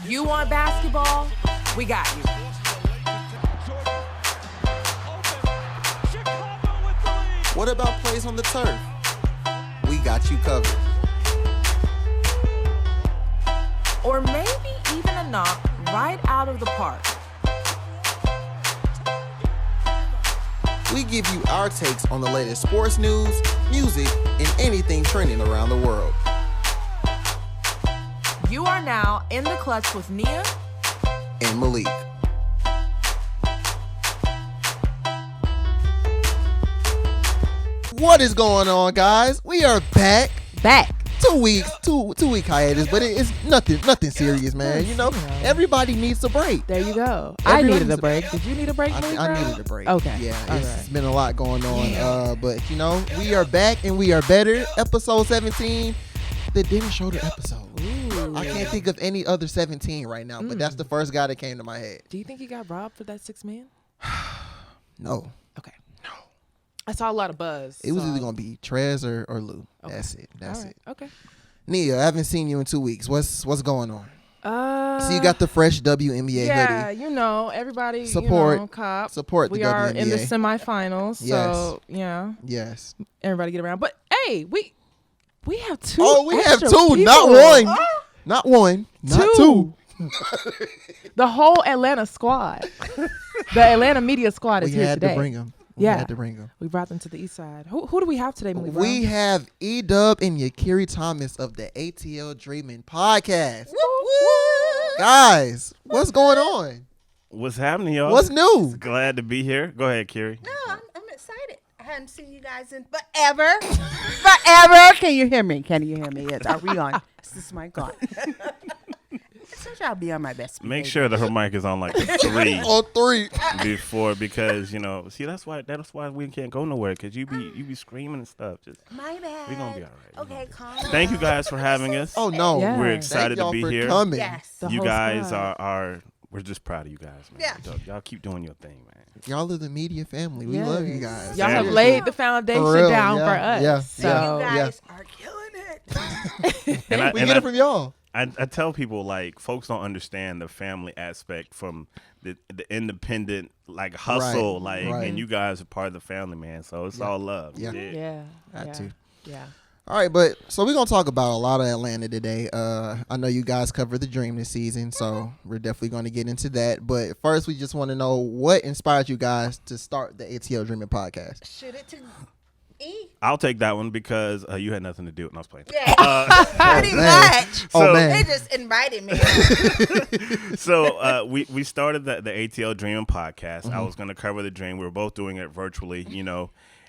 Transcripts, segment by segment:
You want basketball? We got you. What about plays on the turf? We got you covered. Or maybe even a knock right out of the park. We give you our takes on the latest sports news, music, and anything trending around the world. You are now in the clutch with Nia And Malik. What is going on, guys? We are back. 2-week hiatus, but it's nothing serious, man. You know, everybody needs a break. There you go. Everybody I needed needs a break. Did you need a break, Malik? I needed a break. Okay. Yeah, it's been a lot going on. But, you know, we are back and we are better. Episode 17. That didn't show the episode. Ooh. I can't think of any other 17 right now, but that's the first guy that came to my head. Do you think he got robbed for that 6 man? No. Okay. No. I saw a lot of buzz. It was either going to be Trez or Lou. Okay. That's it. That's it. Okay. Nia, I haven't seen you in 2 weeks. What's going on? So you got the fresh WNBA hoodie. Yeah, you know, everybody Support we the are WNBA. in the semifinals, so yeah. Yes. Everybody get around. But hey, we have two. Oh, we have extra two, people. not one. Not one, not two. The whole Atlanta squad. The Atlanta media squad is We here had today. to bring them. Yeah. We had to bring them. We brought them to the east side. Who do we have today, Malik? We have E-Dub and Yakiri Thomas of the ATL Dreamin Podcast. Guys, what's going on? What's happening, y'all? What's new? Glad to be here. Go ahead, Kiri. No, I'm excited. I hadn't seen you guys in forever. Forever. Can you hear me? Can you hear me? Yes. Are we on? Is this mic on? I'll be on my best. Make sure that her mic is on like 3 On 3. before, because see that's why we can't go nowhere, because you be screaming and stuff. Just My bad. we're gonna be all right. Okay, calm Thank you down. guys for having us. Oh, no. Yeah. We're Thank excited Thank y'all to be for here. coming. Yes. The You whole guys squad. are we're just proud of you guys, man. Yeah. Y'all keep doing your thing, man. Y'all are the media family. We love you guys. Y'all have Seriously. laid the foundation For real, down yeah, for us. yeah, So You guys are killing it. And We get it from y'all. I tell people, like, folks don't understand the family aspect from the independent, like, hustle, Right. and you guys are part of the family, man. So it's all love. Yeah. yeah. Had to. Yeah. All right, but so we're going to talk about a lot of Atlanta today. I know you guys covered the Dream this season, so we're definitely going to get into that. But first, we just want to know what inspired you guys to start the ATL Dreamin Podcast. Shoot it to E. I'll take that one because you had nothing to do with it. I was playing. Yeah. Pretty much. Oh, So- They man. just invited me. So we started the ATL Dreamin Podcast. I was going to cover the Dream. We were both doing it virtually,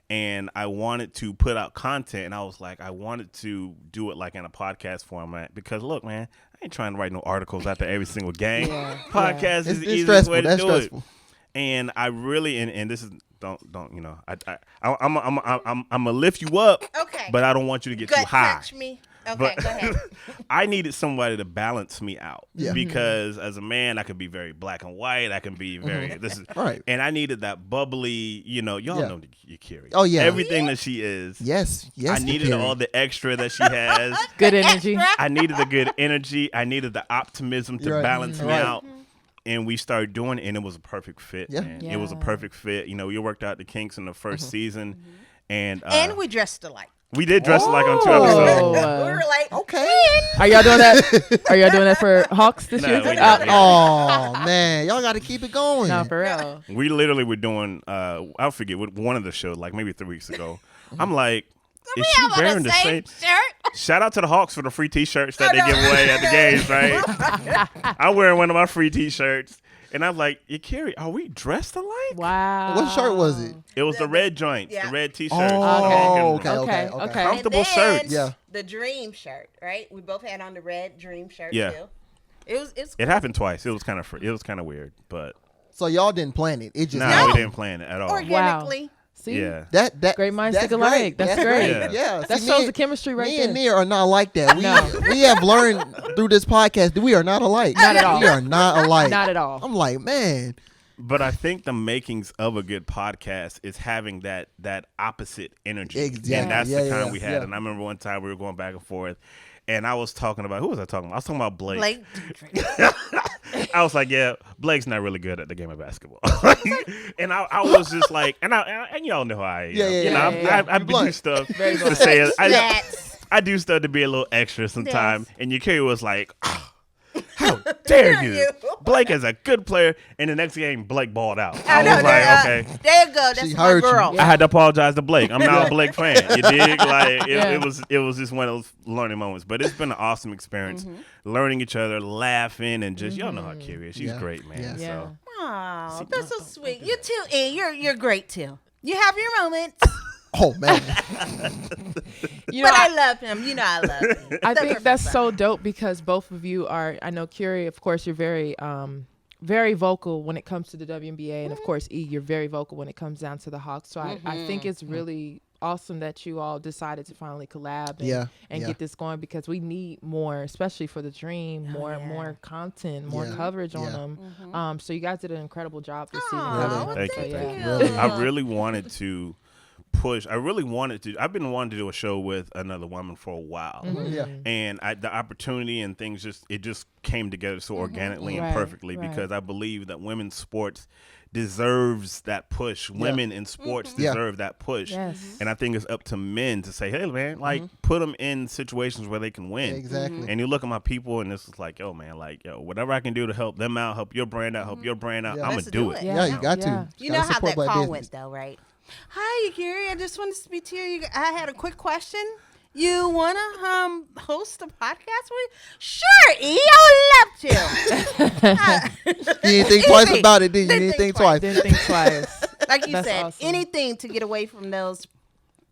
and I wanted to put out content, and I was like, I wanted to do it like in a podcast format because, look, man, I ain't trying to wring no articles after every single game. Yeah. Podcast is It's the easiest stressful. way to That's do stressful. it. And I really, and this is I'm gonna lift you up, Okay. but I don't want you to get Gut too high. punch me. Okay, But go ahead. I needed somebody to balance me out Yeah. because as a man, I can be very black and white. I can be very Right. and I needed that bubbly. Y'all Yeah. know Yakiri. Oh, yeah. everything that she is. Yes. I needed Yakiri. all the extra that she has. Good energy. I needed the good energy. I needed the optimism to Right. balance me Right. out. And we started doing it, and it was a perfect fit. Yeah. Man. It was a perfect fit. We worked out the kinks in the first season, and And we dressed alike. we did dress like on 2 Oh. episodes. We were like, Okay. Are y'all doing that? Are y'all doing that for Hawks this No, year? we didn't. Oh, man. Y'all got to keep it going. No, for real. We literally were doing, I'll forget, one of the shows, like maybe 3 weeks ago. I'm like, is she have on wearing the same? shirt. Shout out to the Hawks for the free T-shirts that they give away at the games, right? I'm wearing one of my free T-shirts. And I'm like, Yakiri, are we dressed alike? Wow. What shirt was it? It was the red joints, Yeah. the red T-shirts. Oh, Okay. okay. Comfortable And then shirts. Yeah. The Dream shirt, right? We both had on the red Dream shirt Yeah. too. It's It happened twice. It was kind of weird, but So y'all didn't plan it. It just no, we didn't plan it at all. organically. See? Yeah. That Great minds that's think alike. That's great. Yeah. Yeah. That See, shows me the chemistry right me there. and Nia are not like that. No. We have learned through this podcast that we are not alike. Not at all. We are not alike. Not at all. I'm like, man. But I think the makings of a good podcast is having that opposite energy. Exactly. And that's Yeah, the kind yeah, we had. yeah. And I remember one time we were going back and forth, And I was talking about, who was I talking about? I was talking about Blake. Blake. I was like, yeah, Blake's not really good at the game of basketball. And I was just like, and y'all know how I am. I do stuff to say it. I do stuff to be a little extra sometimes. Yes. And Yakiri was like, how dare you? Blake is a good player. And the next game, Blake balled out. I was like, okay. There you go. That's my girl. I had to apologize to Blake. I'm not a Blake fan. You dig? Like, it was just one of those learning moments. But it's been an awesome experience. Learning each other, laughing, and just, y'all know how Kiri is. She's great, man. Yeah. So. Oh, that's so sweet. You too, E. You're great, too. You have your moments. Oh, man. I love him. You know I love him. I think that's so dope because both of you are, I know, Kiri, of course, you're very very vocal when it comes to the WNBA. And, of course, E, you're very vocal when it comes down to the Hawks. So I think it's really awesome that you all decided to finally collab and get this going because we need more, especially for the Dream, more content, more coverage on them. So you guys did an incredible job this season. Thank you. Really. I really wanted to push. I've been wanting to do a show with another woman for a while. And the opportunity and things just came together so organically and perfectly because I believe that women's sports deserves that push. Women in sports deserve that push. Yes. And I think it's up to men to say, hey, man, like, put them in situations where they can win. Exactly. And you look at my people, and this is like, yo, man, like, yo, whatever I can do to help them out, help your brand out, I'm going to do it. Yeah, you got to. You know how that call went, though, right? Hi, Yakiri. I just wanted to speak to you. I had a quick question. You want to host a podcast with? Sure, E. I would love to. You didn't think twice about it, did you? You didn't think twice. Didn't think twice. Like you said, awesome. Anything to get away from those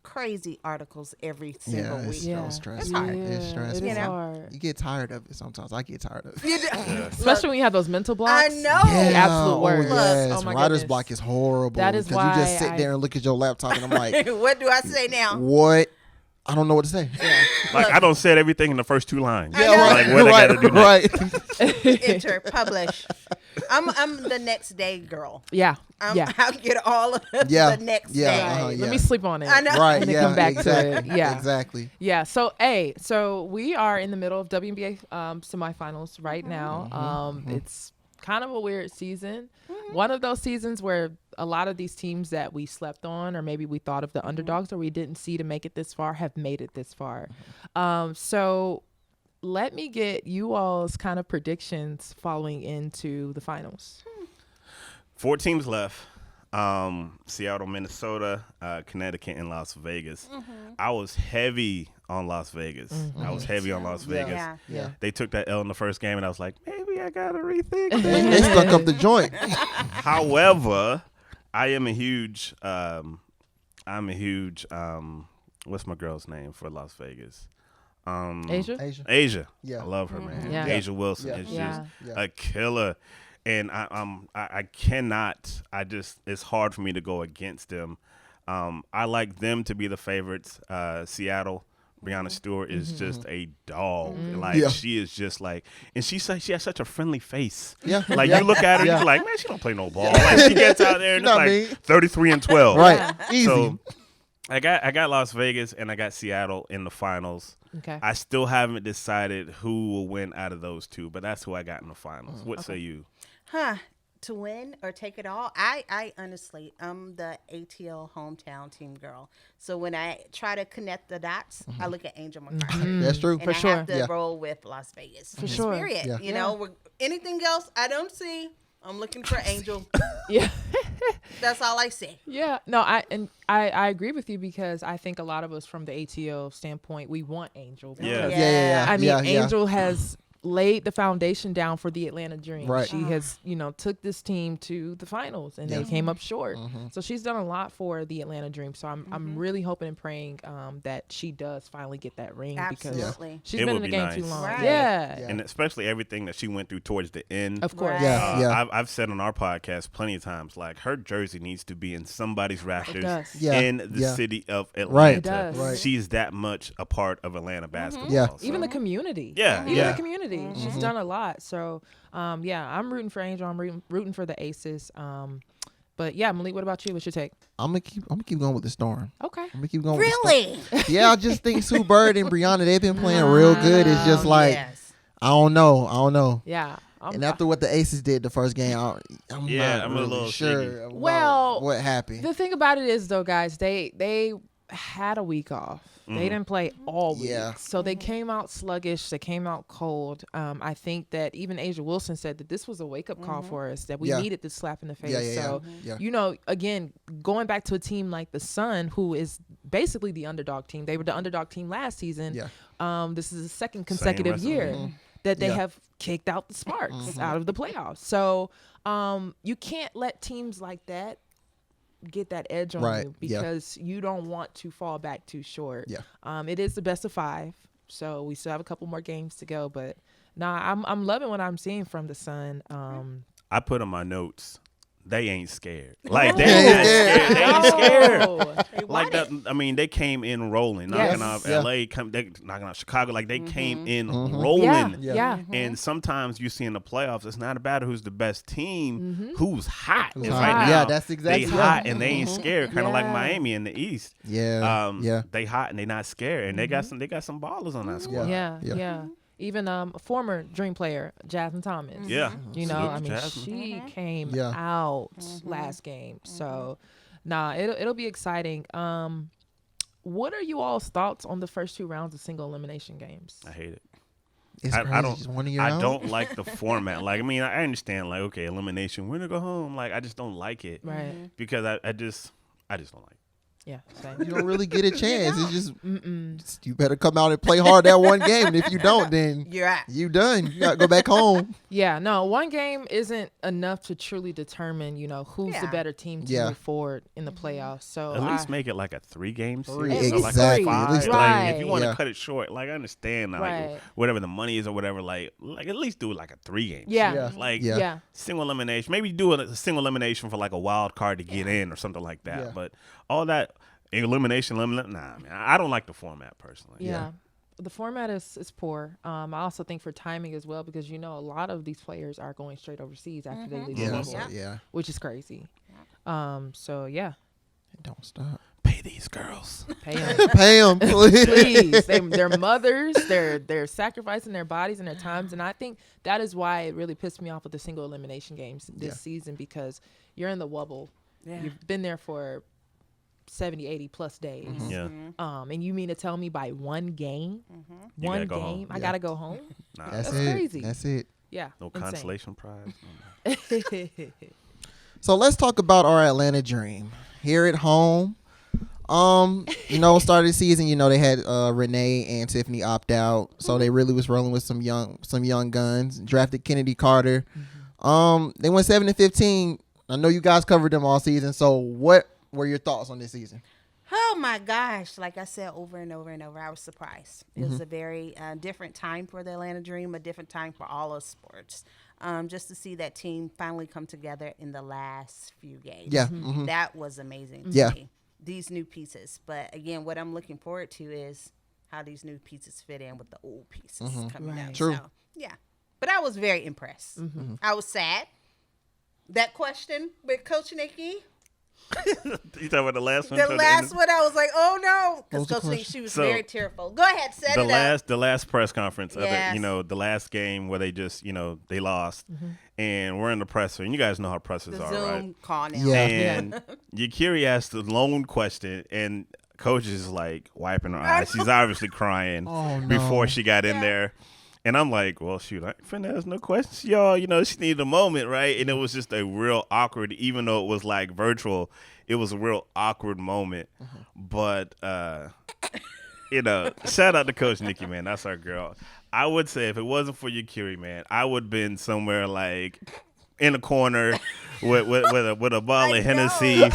crazy articles every single week. It's stressful. It's hard. It's stressful. It is hard. You get tired of it sometimes. I get tired of it. Especially when you have those mental blocks. I know. The absolute worst. Yes. Oh my Writer's goodness. block is horrible. That is because why you just sit there and look at your laptop and I'm like, what do I say now? what? I don't know what to say. Like, I don't said everything in the first two lines. I know. Like, what I got to do next. Right. Enter, publish. I'm the next day girl. Yeah. I'll get all of the next day. Let me sleep on it. I know. Right. And then come back to it. Yeah. Exactly. Yeah. So we are in the middle of WNBA semifinals right now. It's kind of a weird season. One of those seasons where a lot of these teams that we slept on, or maybe we thought of the underdogs, or we didn't see to make it this far, have made it this far. So let me get you all's kind of predictions following into the finals. 4 teams left. Seattle, Minnesota, Connecticut, and Las Vegas. I was heavy on Las Vegas. I was heavy on Las Vegas. Yeah. They took that L in the first game, and I was like, maybe I got to rethink They things. stuck up the joint. However, I am a huge what's my girl's name for Las Vegas? Asia. Yeah. I love her, man. Yeah. Asia Wilson is just a killer. And I cannot. It's hard for me to go against them. I like them to be the favorites. Seattle, Breanna Stewart is just a dog. Like she is just like, and she has such a friendly face. Yeah, like you look at her, you're like, man, she don't play no ball. Like she gets out there and it's like 33-12. Right, easy. So I got Las Vegas and I got Seattle in the finals. Okay. I still haven't decided who will win out of those two, but that's who I got in the finals. What say you? To win or take it all? I honestly, I'm the ATL hometown team girl. So when I try to connect the dots, I look at Angel McCarthy. That's true. And I have to roll with Las Vegas. For sure. Period. Yeah. You know, anything else I don't see, I'm looking for Angel. Yeah. That's all I see. Yeah. No, I agree with you because I think a lot of us from the ATL standpoint, we want Angel. Yeah. I mean, Angel has laid the foundation down for the Atlanta Dream. Right. She has, took this team to the finals and they came up short. So she's done a lot for the Atlanta Dream. So I'm really hoping and praying that she does finally get that ring. Absolutely. Because she's It been would in the be game nice. too long. Right. Yeah. And especially everything that she went through towards the end. Of course. Right. I've said on our podcast plenty of times, like her jersey needs to be in somebody's rafters does. in the city of Atlanta. Right. It does. Right. She's that much a part of Atlanta basketball. Yeah. So. Even the community. Yeah, Even yeah. the community. She's done a lot. So, I'm rooting for Angel. I'm rooting for the Aces. But yeah, Malik, what about you? What's your take? I'm gonna keep going with the Storm. Okay. I'm gonna keep going. Really? With the Storm. Yeah, I just think Sue Bird and Brianna, they've been playing real good. It's just like yes. I don't know. Yeah. And after what the Aces did the first game, I'm not I'm a really little sure about Well, what happened. The thing about it is, though, guys, they had a week off. They didn't play all week. Yeah. So they came out sluggish. They came out cold. I think that even Asia Wilson said that this was a wake-up call for us, that we needed this slap in the face. So, you know, again, going back to a team like the Sun, who is basically the underdog team. They were the underdog team last season. Yeah. This is the second consecutive year that they have kicked out the Sparks out of the playoffs. So you can't let teams like that get that edge on you because you don't want to fall back too short. Yeah. It is the best of 5, so we still have a couple more games to go. But I'm loving what I'm seeing from the Sun. I put on my notes. They ain't scared. Like they ain't scared. Like that. I mean, they came in rolling, knocking off LA, they knocking off Chicago. Like they came in rolling. Yeah. And sometimes you see in the playoffs, it's not about who's the best team, who's hot. Who's right hot. now, Yeah, that's exactly they hot and they ain't scared. Kind of like Yeah. Miami in the East. Yeah. They hot and they not scared, and they got some ballers on that squad. Yeah. Even a former Dream player, Jasmine Thomas. Yeah. You know, Salute I mean, Jasmine. she came out last game. So, it'll be exciting. What are you all's thoughts on the first 2 rounds of single elimination games? I hate it. It's crazy. I don't. Just one of your I own? don't like the format. Like, I mean, I understand. Like, okay, elimination, winner go home. Like, I just don't like it. Right. Because I just don't like it. Yeah. Same. You don't really get a chance. It's just you better come out and play hard that one game. And if you don't, then You're out. you done. You got to go back home. Yeah, no, one game isn't enough to truly determine, you know, who's the better team to move forward in the playoffs. So At least make it like a 3-game Three, series. Or like exactly. a 5. At least Like, if you want to Yeah. cut it short, like I understand, like Right. whatever the money is or whatever, like at least do it like a 3-game. Yeah. Yeah. series. Like Yeah. single elimination. Maybe do a single elimination for like a wild card to get in or something like that. Yeah. But all that elimination, nah, man, I don't like the format personally. Yeah. The format is poor. I also think for timing as well, because, you know, a lot of these players are going straight overseas after they leave the Yeah. bubble, So, yeah. which is crazy. So, yeah, Don't stop. Pay these girls. pay them. Pay them, Please. They're mothers. They're sacrificing their bodies and their times. And I think that is why it really pissed me off with the single elimination games this season, because you're in the wobble. Yeah. You've been there for 70, 80 plus days. Yeah. And you mean to tell me by one game, You one gotta go home. game, I got to go home? Nah, That's That's it. crazy. That's it. Yeah. no insane. consolation prize. So let's talk about our Atlanta Dream here at home. You know, start of the season, you know, they had Renee and Tiffany opt out, so they really was rolling with some young guns. Drafted Kennedy Carter. They went 7-15. I know you guys covered them all season. So what were your thoughts on this season? Oh my gosh. Like I said over and over and over, I was surprised. It was a very different time for the Atlanta Dream, a different time for all of sports. Just to see that team finally come together in the last few games. Yeah. That was amazing to Yeah. see. These new pieces. But again, what I'm looking forward to is how these new pieces fit in with the old pieces coming Right. up. True. So, yeah. But I was very impressed. I was sad. That question with Coach Nikki, You talking about the last one? the last one, I was like, oh no. What Because was the Coach Nikki, question? she was So, very tearful. Go ahead, set it up. The last press conference of it, Yes. you know, the last game where they just, you know, they lost, and we're in the presser, and you guys know how pressers The are, Zoom right? call now. Yeah. And Yakiri asked the lone question, and Coach is like wiping her eyes. She's obviously crying Oh, no. before she got in there. And I'm like, well, shoot, I ain't finna ask no questions. Y'all, you know, she needed a moment, right? And it was just a real awkward, even though it was like virtual, it was a real awkward moment. But, you know, shout out to Coach Nikki, man. That's our girl. I would say if it wasn't for Yakiri, man, I would have been somewhere like in a corner with a bottle of Hennessy.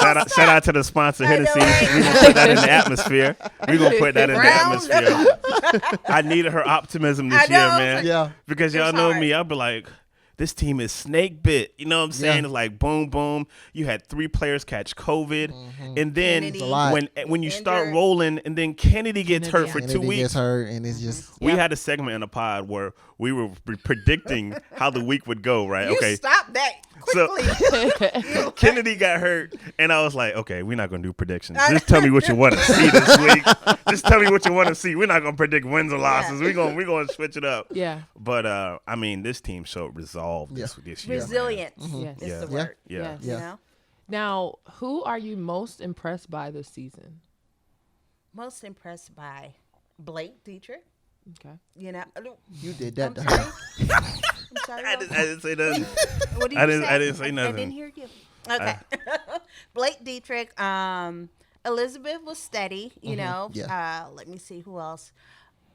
Shout out to the sponsor, Hennessy. right? We're going to put that in the atmosphere. We're going to put that in the Round atmosphere. I needed her optimism this I know. year, man. Yeah. Because It y'all was know hard. me. I'll be like, this team is snake bit. You know what I'm saying? Yeah. It's like boom, boom. You had 3 players catch COVID. And then Kennedy. It's a lot. when you start Injured. rolling and then Kennedy gets hurt for 2 Kennedy weeks. gets hurt, and it's just We had a segment in the pod where we were predicting how the week would go, right? You Okay. stop that quickly. Kennedy got hurt, and I was like, okay, we're not going to do predictions. Just tell me what you want to see this week. Just tell me what you want to see. We're not going to predict wins or losses. We're going to switch it up. Yeah. But, I mean, this team showed resolve this year. Resilience Yes. is the word. Yeah. Yes. You know? Now, who are you most impressed by this season? Most impressed by Blake Dietrich. Okay. You know, You did that to I'm her. sorry. I didn't say nothing. What did I you didn't- say? I didn't say I nothing. didn't hear you. Okay. Blake Dietrich. Elizabeth was steady. You know. Yeah. Let me see who else.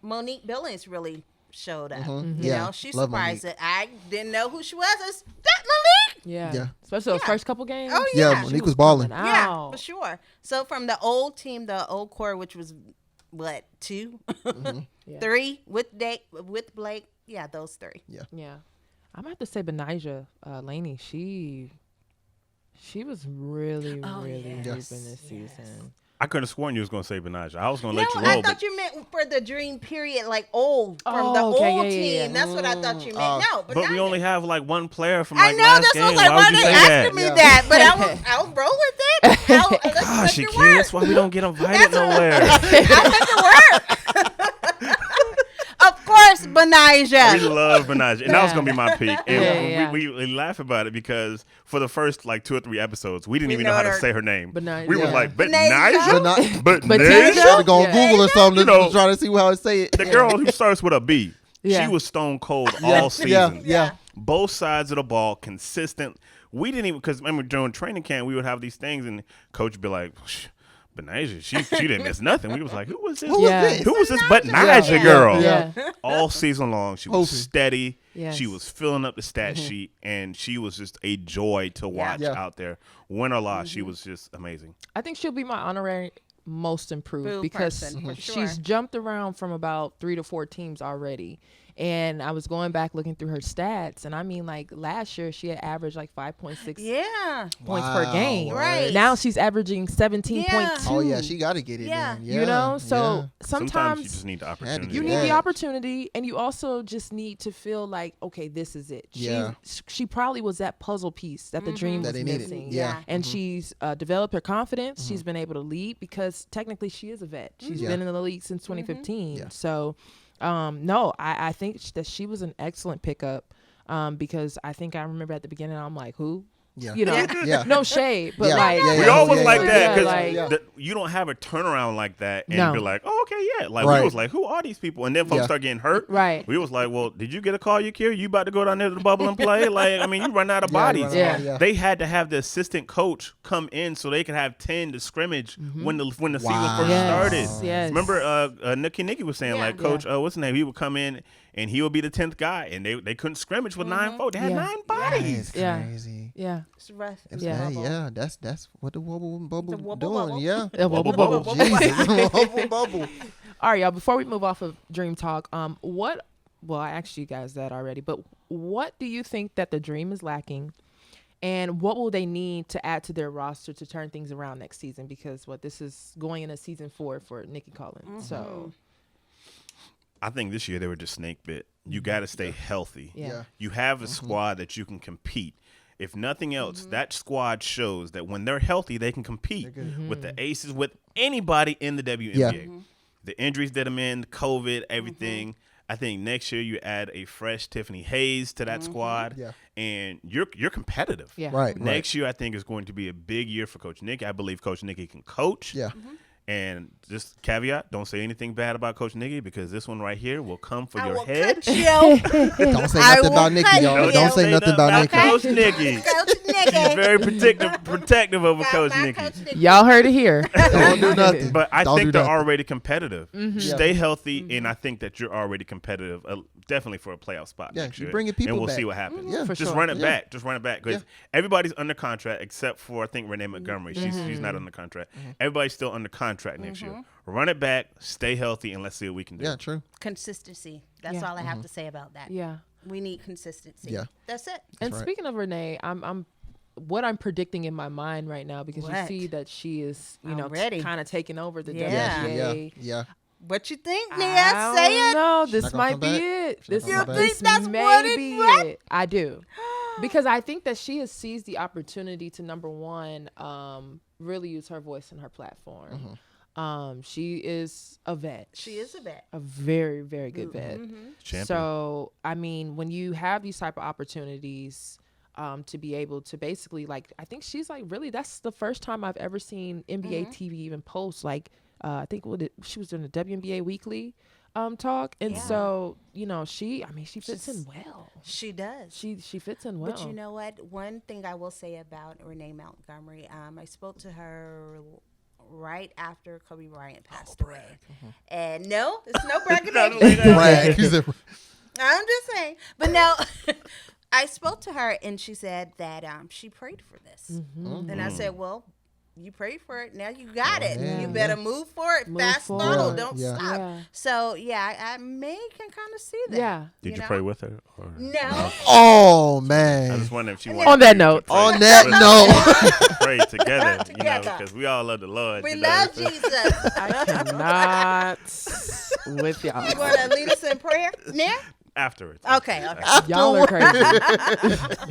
Monique Billings really showed up. Yeah. You know, she Love surprised Monique. it. I didn't know who she was. It's that Monique. Yeah. Yeah. Especially those first couple games. Oh, Yeah, yeah. Monique was balling. Yeah, Ow. for sure. So from the old team, the old core, which was what 2, Yeah. 3 with Blake. Yeah, those 3. Yeah. I'm going to have to say Benijah Laney. She was really, really yes. deep in this season. I couldn't have sworn you was going to say Benijah. I was going to No, let you I roll. thought But you meant for the dream period, like old from Oh, the okay, old yeah, team. yeah, yeah. That's what I thought you meant. No, but we not only that. have like one player from I like know last that's game. what like. Why Why would you they say asking that? me Yeah. that? But I'll roll with it. Let's Gosh, make it Yakiri, work. that's why we don't get invited nowhere. I'll make it work. Of course, We Benijah. love Benijah. And that was going to be my pick. And Yeah. we laugh about it because for the first like 2 or 3 episodes, we didn't even know know how to her- say her name. Benijah. We was Yeah. like, Benijah? Benijah? But But you Benijah? should have gone Yeah. Google or something You know, to try to see how I say it. The girl who starts with a B, Yeah. she was stone cold Yeah. all season. Yeah. Both sides of the ball, consistent. We didn't even, because remember during training camp, we would have these things and coach would be like, Benijah, she didn't miss nothing. We was like, who was this? Who was Yeah. this? Who was this Benijah Yeah. girl? Yeah. All season long, she was Hooping. steady. Yes. She was filling up the stat sheet, and she was just a joy to watch Yeah. out there. Win or loss, she was just amazing. I think she'll be my honorary most improved Boo because person, for she's sure. jumped around from about 3 to 4 teams already. And I was going back looking through her stats, and I mean, like last year she had averaged like 5.6 Yeah. points Wow. per game. Right. Now she's averaging 17.2. Oh yeah, she got to get it Yeah. in. You know, so Sometimes you sometimes just need the to opportunity. you do need that. the opportunity, and you also just need to feel like, okay, this is it. Yeah. She probably was that puzzle piece that the dream That was they needed. missing. Yeah. And she's developed her confidence. She's been able to lead because technically she is a vet. She's Yeah. been in the league since 2015. Yeah. So, no, I think that she was an excellent pickup because I think I remember at the beginning, I'm like, who? Yeah. You know, Yeah. no shade, but Yeah. like Yeah, We yeah, all was yeah, like yeah, that yeah, because like- you don't have a turnaround like that and No. be like, oh, okay, yeah. Like Right. we was like, who are these people? And then folks Yeah. start getting hurt. Right. We was like, well, did you get a call, Yakiri? You about to go down there to the bubble and play? Like, I mean, you run out of Yeah, you bodies. run Yeah. out, yeah. They had to have the assistant coach come in so they could have 10 to scrimmage when the season first Yes. started. Yes. Remember, Nikki was saying, like, Coach, what's his name? He would come in and he would be the 10th guy, and they couldn't scrimmage with 9 folks. They had Yeah. 9 bodies. It's Yeah. crazy. Yeah. It's rough. It's Yeah. bad, yeah. That's what the wubble bubble The wubble doing. bubble. Yeah. Yeah, wubble bubble. Oh, Jesus. Wubble bubble. All right, y'all. Before we move off of Dream Talk, well, I asked you guys that already, but what do you think that the Dream is lacking, and what will they need to add to their roster to turn things around next season? Because this is going into season 4 for Nikki Collins. So I think this year they were just snake bit. You got to stay healthy. yeah. You have a squad that you can compete. If nothing else, that squad shows that when they're healthy, they can compete with the aces, with anybody in the WNBA. Yeah. The injuries did them in, COVID, everything. I think next year you add a fresh Tiffany Hayes to that squad, Yeah. and you're competitive. Yeah. Right. Next year, I think is going to be a big year for Coach Nikki. I believe Coach Nikki can coach. Yeah. And just caveat, don't say anything bad about Coach Nikki because this one right here will come for I your will head. cut you. Don't say I nothing will about Nikki, cut y'all. you. Don't say nothing about Nikki. Coach Nikki. Coach Nikki. She's very protective over Coach Not Nikki. Coach Nikki. Y'all heard it here. Don't do nothing. But I Don't think do they're nothing. already competitive. Mm-hmm. Stay healthy, and I think that you're already competitive, definitely for a playoff spot Yeah, next you year. bringing people and we'll back. see what happens. Yeah. For Just sure. run it Yeah. back. Just run it back. Because everybody's under contract except for, I think, Renee Montgomery. She's not under contract. Everybody's still under contract next year. Run it back, stay healthy, and let's see what we can do. Yeah, true. Consistency. That's Yeah. all I have to say about that. Yeah. We need consistency. Yeah. That's it. And right. speaking of Renee, I'm what I'm predicting in my mind right now because What? you see that she is, Already. kind of taking over the Yeah. WNBA. Yeah. What you think, Nia? I Say don't it. know. not This gonna might come be back? it. She's This, not gonna come this back? You think that's may what it be was? it. I do. Because I think that she has seized the opportunity to, number one, really use her voice and her platform. She is a vet. She is a vet. A very, very good vet. Champion. So, I mean, when you have these type of opportunities to be able to basically, like, I think she's like, really, that's the first time I've ever seen NBA TV even post, like, I think she was doing the WNBA Weekly talk. And so, you know, she fits in well. She does. She fits in well. But you know what? One thing I will say about Renee Montgomery, I spoke to her right after Kobe Bryant passed away. And no, it's no braggadocious. Brag. I'm just saying. But no, I spoke to her and she said that she prayed for this. And I said, well, you prayed for it. Now you got it. yeah, You better move for it. Move Fast forward. funnel. Don't Yeah. stop. Yeah. So, yeah, I can kind of see that. Yeah. Did you know? pray with her? Or? No. Oh I man. just wonder if she On wanted that to note. pray On that with her, note. pray together, you know, Together. because we all love the Lord. We you know, love so- Jesus. I cannot with y'all. You want to lead us in prayer now? Afterwards. Okay. Y'all are crazy.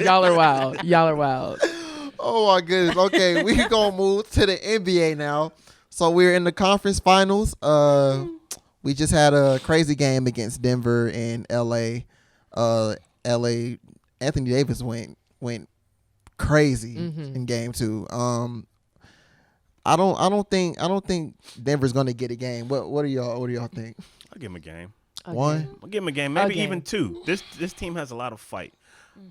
Y'all are wild. Y'all are wild. Oh my goodness. Okay, we gonna move to the NBA now. So we're in the conference finals. We just had a crazy game against Denver and LA. LA Anthony Davis went crazy in game 2. I don't think Denver's gonna get a game. What do y'all think? I'll give him a game. One? I'll give him a game, maybe game. even 2. This team has a lot of fight.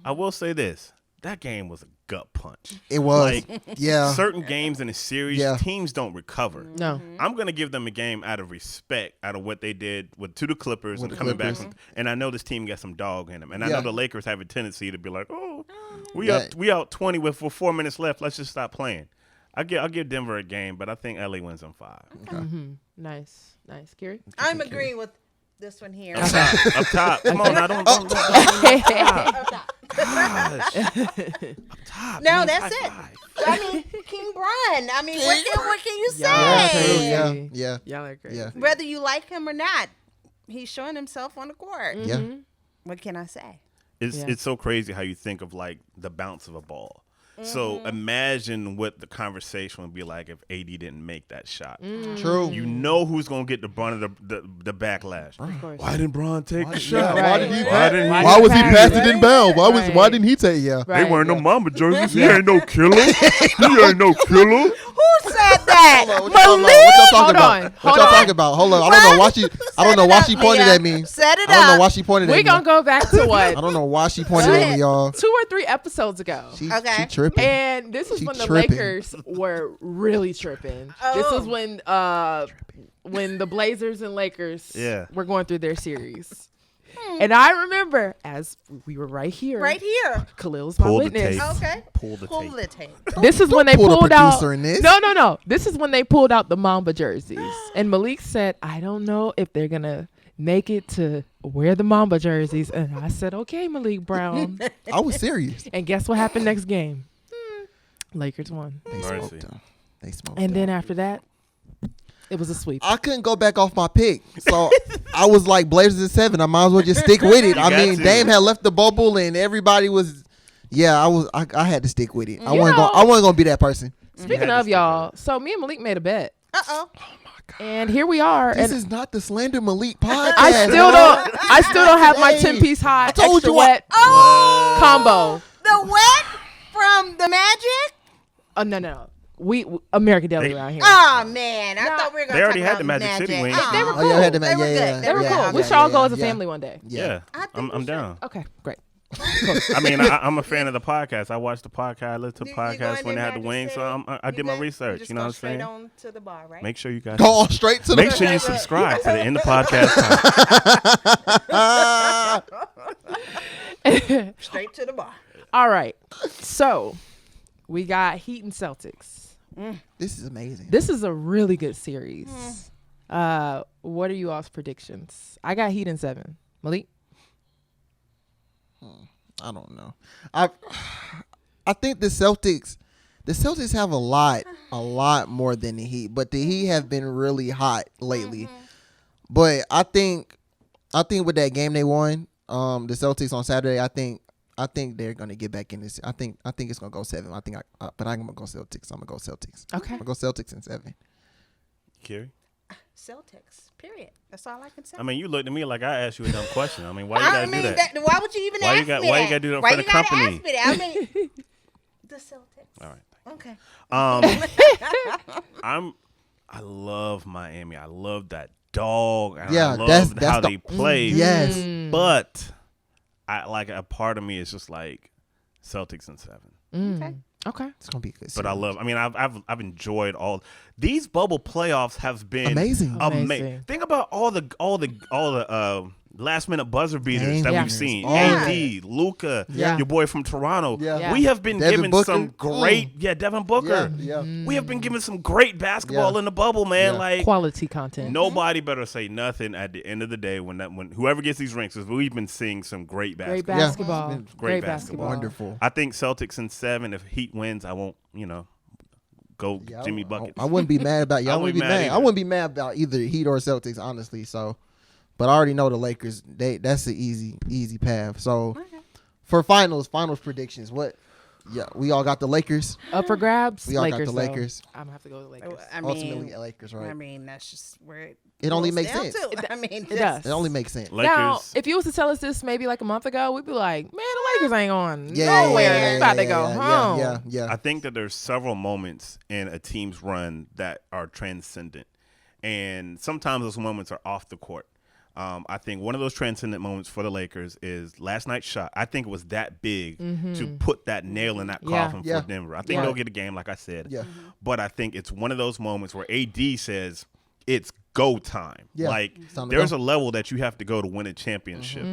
I will say this. That game was a gut punch. It was. Like, Yeah. certain games in a series, Yeah. teams don't recover. No. I'm going to give them a game out of respect, out of what they did to the Clippers With and the coming back. Clippers. And I know this team got some dog in them. And I Yeah. know the Lakers have a tendency to be like, we That- out 20 with 4 minutes left. Let's just stop playing. I'll give Denver a game, but I think LA wins in 5. Nice. Kiri? I'm agreeing with this one here. Up top. Come on, I don't. Up top. No, man, that's high it. five. I mean, King Brian. I mean, what can you Yeah, say? Yeah. Y'all are crazy. Yeah. Whether you like him or not, he's showing himself on the court. Yeah. What can I say? It's so crazy how you think of like the bounce of a ball. So imagine what the conversation would be like if AD didn't make that shot. True. You know who's gonna get the brunt of the backlash. Of course. Why didn't Braun take the Yeah, shot? why did he? Why didn't Why was he pass passing it? in bounds? Why Right. why didn't he take? Yeah. Right. They wearing no Mamba jerseys. He ain't no killer. He ain't no killer. Who said that? What y'all Hold on. What Hold y'all on. talking about? Hold on. I don't know why she. I don't know why she pointed at me. Set it I don't know up. why she pointed at We're me. going to go back to what? I don't know why she pointed at me, y'all. 2 or 3 episodes ago. She Okay. tripping. And this is She when the tripping. Lakers were really tripping. This is when the Blazers and Lakers were going through their series. And I remember, as we were right here, Khalil's my Pull the witness. tape. Okay. Pull the Pull tape. the tape. This is when they pull the pulled out. producer in this. No. This is when they pulled out the Mamba jerseys. And Malik said, I don't know if they're going to make it to wear the Mamba jerseys. And I said, okay, Malik Brown. I was serious. And guess what happened next game? Lakers won. They Mercy. smoked them. They smoked And them. then after that, it was a sweep. I couldn't go back off my pick, so I was like Blazers at 7. I might as well just stick with it. You I got mean, to. Dame had left the bubble, and everybody was. Yeah, I had to stick with it. I You wasn't know- gonna be that person. Speaking had to of stick y'all, so me and Malik made a bet. Uh-oh. And here we are. This and is not the Slander Malik podcast. I still don't have my 10-piece high I told extra you wet combo. The wet from the Magic? Oh no. We American Deli around here. Oh, man. I thought we were going to They already talk had the about Magic City wings. They were Oh, yeah, I had the They were yeah, good. yeah, They were yeah, cool. yeah, We should yeah, all go as a yeah. family one day. Yeah, I think I'm we down. Okay, great. I mean, I'm a fan of the podcast. I watched the podcast, I listened to the You going podcast when in they had the Magic wings, so City? I did my good? research. just You know go what I'm straight saying? on to the bar, right? Make sure you guys Go on straight to the. make sure you subscribe to the End of Podcast Time. Straight to the bar. All right. So we got Heat and Celtics. This is amazing. This is a really good series. What are you all's predictions? I got Heat in 7. Malik? I don't know. I think the Celtics have a lot more than the Heat, but the Heat have been really hot lately. But I think with that game they won, the Celtics on Saturday, I think think they're gonna get back in this. I think it's gonna go 7. But I'm gonna go Celtics. I'm gonna go Celtics. Okay. I'm gonna go Celtics in 7. Kiri? Celtics. Period. That's all I can say. I mean, you looked at me like I asked you a dumb question. I mean, why you gotta do that? Why would you even ask me that? Why you gotta do that why for the you gotta company? Ask me that? I mean, the Celtics. All right. Okay. I love Miami. I love that dog. And Yeah, I love that's how the- they play. Yes. But I like a part of me is just like Celtics in 7. Okay. Okay. It's gonna be a good. But I series. love. I mean, I've enjoyed all these bubble playoffs. Have been Amazing. Amazing. Think about all the last minute buzzer beaters Game that Yeah. we've seen. Yeah. AD, Luka, Yeah. your boy from Toronto. Yeah. We have been Devin given Booker. some great. Devin Booker. Yeah. We have been given some great basketball Yeah. in the bubble, man. Yeah. Like Quality content. nobody better say nothing at the end of the day when whoever gets these rings, because we've been seeing some great Great basketball. basketball. Yeah. Great basketball. Wonderful. I think Celtics in 7. If Heat wins, I won't. Go Yeah, Jimmy buckets. I wouldn't be mad about. I wouldn't be mad I either. wouldn't be mad about either Heat or Celtics, honestly. So, but I already know the Lakers. That's the easy path. So, for finals predictions, what? Yeah, we all got the Lakers. Up for grabs. We all got Lakers, the though. Lakers. I'm gonna have to go with the Lakers. I mean, Ultimately, Lakers, right? I mean, that's just where It only boils makes down sense. to. I mean, It does. It only makes sense. Lakers. Now, if you was to tell us this maybe like a month ago, we'd be like, man, the Lakers ain't going Yeah, nowhere. yeah, They yeah, about to yeah, go yeah, home. Yeah. I think that there's several moments in a team's run that are transcendent, and sometimes those moments are off the court. I think one of those transcendent moments for the Lakers is last night's shot. I think it was that big to put that nail in that Yeah. coffin Yeah. for Denver. I think Yeah. they'll get a game, like I said. Yeah. But I think it's one of those moments where AD says it's go time. Yeah. Like It's time to there's go. a level that you have to go to win a championship.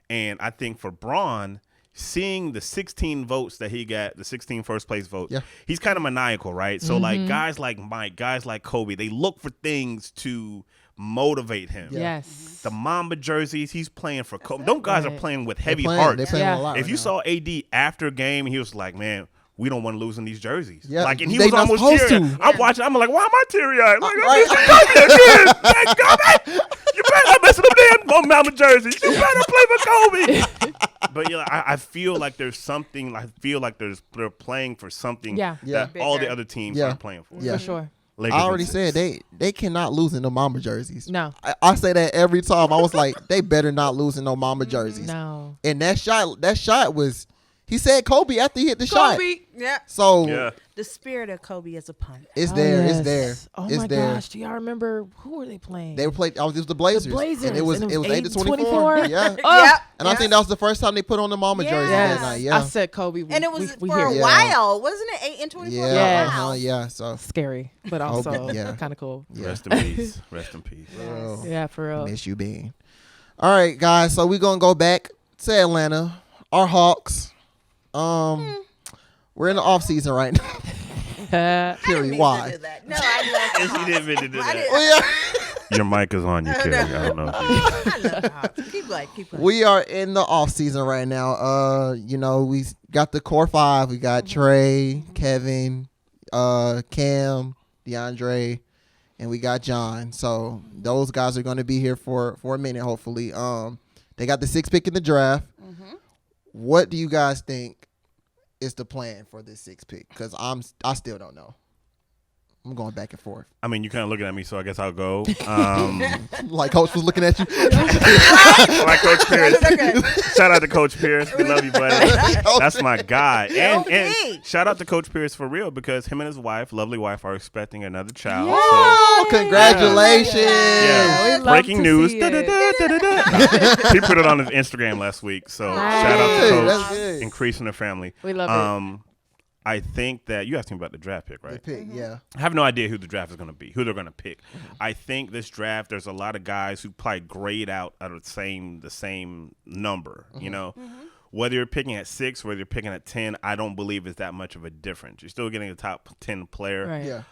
And I think for Braun, seeing the 16 votes that he got, the 16 first place votes, Yeah. he's kind of maniacal, right? So like guys like Mike, guys like Kobe, they look for things to motivate him. Yes. The Mamba jerseys, he's playing for Kobe. Those guys are Right. playing with They're heavy playing, hearts. They're playing Yeah. a lot If right you now. saw AD after a game, he was like, man, we don't want to lose in these jerseys. Yeah, Like, and he they was not almost supposed teary. to. I'm watching. I'm like, why am I teary eyed? Like, Right. Kobe again. Like, Kobe, you better not mess with them damn Mamba jerseys. You better play for Kobe. But yeah, I feel like there's something. I feel like they're playing for something Yeah. Yeah. that all the Bigger. other teams Yeah. aren't playing for. Yeah. For sure. Lakers I in already 6. said they cannot lose in the Mamba jerseys. No. I say that every time. I was like, they better not lose in no Mamba jerseys. No. And that shot was, he said Kobe after he hit the shot. Kobe. Yeah. So Yeah. The spirit of Kobe as a punter. it's Oh, there. yes. It's there. Oh it's my there. gosh. Do y'all remember who were they playing? They were playing. It was the Blazers. The Blazers. And it was 8-24. 8-24. Yeah. Oh, Yep. And I think that was the first time they put on the Mamba jersey Yes. that night. I Yeah. said Kobe. And it was we for hear a it. Yeah. while, wasn't it? 8 and 24. Yeah. Wow. Yeah. So Scary, but also yeah. kind of cool. yeah. Rest in peace. Rest in peace. Bro, Yeah, for real. miss you, Bean. All right, guys. So we're gonna go back to Atlanta. Our Hawks. We're in the off season right now. Kiri, why? No, I love Yes, he didn't mean to do I that. didn't- Oh, yeah. Your mic is on you, Kiri. I don't know. If you I love the Hawks. Keep going. Keep going. We are in the off season right now. We got the core 5. We got Trey, Kevin, Cam, DeAndre, and we got John. So those guys are going to be here for a minute, hopefully. They got the 6th pick in the draft. What do you guys think is the plan for this 6th pick? Because I still don't know. I'm going back and forth. I mean, you kind of looking at me, so I guess I'll go. Like Coach was looking at you. Like Coach Pierce. Shout out to Coach Pierce. We love you, buddy. That's my guy. And Okay. shout out to Coach Pierce for real, because him and his wife, lovely wife, are expecting another child. Oh, congratulations. Yeah. we love Breaking to news. see it. Da-da-da-da-da-da. He put it on his Instagram last week. So shout out to Hey, Coach, that's good. increasing the family. We love it. I think that you asked me about the draft pick, The right? pick, yeah. I have no idea who the draft is going to be, who they're going to pick. I think this draft, there's a lot of guys who probably grade out at the same number, you know. Whether you're picking at 6, whether you're picking at 10, I don't believe it's that much of a difference. You're still getting a top 10 player. Right. Yeah.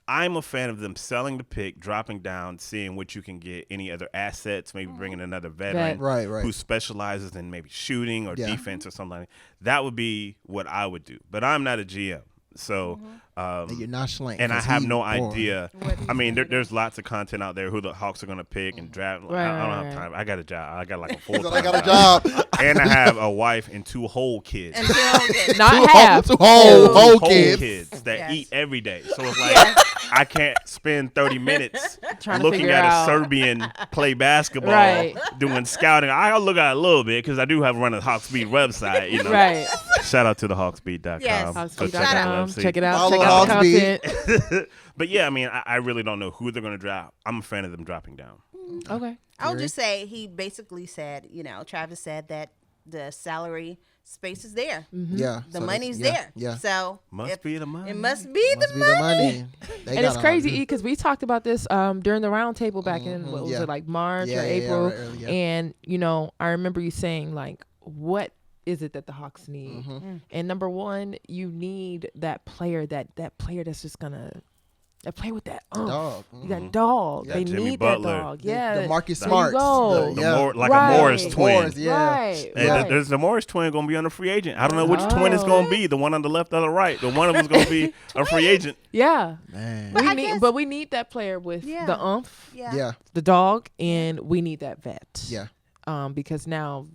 I'm a fan of them selling the pick, dropping down, seeing what you can get, any other assets, maybe bringing another veteran Right. who specializes in maybe shooting or Yeah. defense or something like that. That would be what I would do. But I'm not a GM. So, And you're not slank. and I 'cause have he no boring. idea. I mean, there's lots of content out there who the Hawks are going to pick and draft. I don't have time. I got a job. I got like a full time. I got a job. And I have a wife and 2 whole kids. Not half. Two whole kids. that Yes. eat every day. So it's like I can't spend 30 minutes Trying to looking figure at out. a Serbian play basketball, Right. doing scouting. I'll look at it a little bit because I do have run a Hawksbeat website. You know, Right. Shout out to the Hawksbeat.com. Yes. Go check out the Hawksbeat.com. website. Check it out. Follow Check out the Hawksbeat. content. But yeah, I mean, I really don't know who they're going to draft. I'm a fan of them dropping down. Okay. I'll just say he basically said, Travis said that the salary space is there. Yeah. The so money's that's- there. Yeah. So Must be the money. it must be Must the be money. the money. They And it's got crazy, E, because we talked about this during the round table back in, what was yeah. it, like March Yeah, or yeah, April. right, early, yeah. And, I remember you saying, like, what is it that the Hawks need? And number one, you need that player that's just going to, that player with that Dog. that dog. Yeah. They Jimmy need Butler. that dog. Yeah. The Marcus There Smarts. you go. The- yeah. Like Right. a Morris twin. Morris, yeah. Right. And right. there's the Morris twin going to be on a free agent. I don't know which twin it's going to be. The one on the left or the right. The one of them's going to be a free agent. Yeah. Man. But I guess- But we need that player with Yeah. the umph, Yeah. the dog, and we need that vet. Yeah. Because now